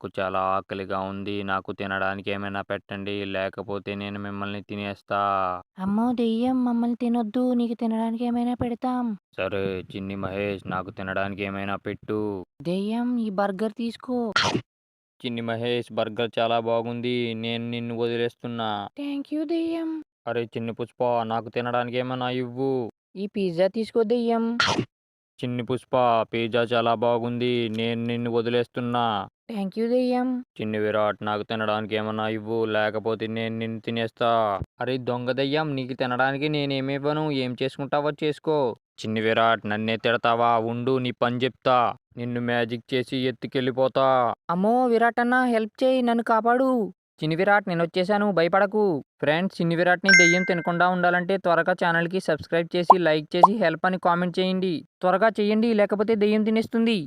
నాకు చాలా ఆకలిగా ఉంది. నాకు తినడానికి ఏమైనా పెట్టండి. లేకపోతే నేను మిమ్మల్ని తినేస్తా. అమ్మో దెయ్యం మమ్మల్ని తినొద్దు. నీకు తినడానికి ఏమైనా పెడతాం. సరే చిన్ని మహేష్ నాకు తినడానికి ఏమైనా పెట్టు. దెయ్యం ఈ బర్గర్ తీసుకో. చిన్ని మహేష్ బర్గర్ చాలా బాగుంది. నేను నిన్ను వదిలేస్తున్నా. థ్యాంక్ యూ దెయ్యం. అరే చిన్ని పుష్ప నాకు తినడానికి ఏమైనా ఇవ్వు. ఈ పిజ్జా తీసుకో దెయ్యం. చిన్ని పుష్ప పిజ్జా చాలా బాగుంది. నేను నిన్ను వదిలేస్తున్నా. థ్యాంక్ యూ దెయ్యం. చిన్ని విరాట్ నాకు తినడానికి ఏమన్నా ఇవ్వు. లేకపోతే నేను నిన్ను తినేస్తా. అరే దొంగ దెయ్యం నీకు తినడానికి నేనేమివ్వను. ఏం చేసుకుంటావో చేసుకో. చిన్ని విరాట్ నన్నే తిడతావా? ఉండు నీ పని చెప్తా. నిన్ను మ్యాజిక్ చేసి ఎత్తుకెళ్ళిపోతా. అమ్మో విరాట్ అన్న హెల్ప్ చేయి నన్ను కాపాడు. చిన్ని విరాట్ నేనొచ్చేసాను భయపడకు. ఫ్రెండ్స్ చిన్ని విరాట్ని దెయ్యం తినకుండా ఉండాలంటే త్వరగా ఛానల్కి సబ్స్క్రైబ్ చేసి లైక్ చేసి హెల్ప్ అని కామెంట్ చేయండి. త్వరగా చేయండి లేకపోతే దెయ్యం తినేస్తుంది.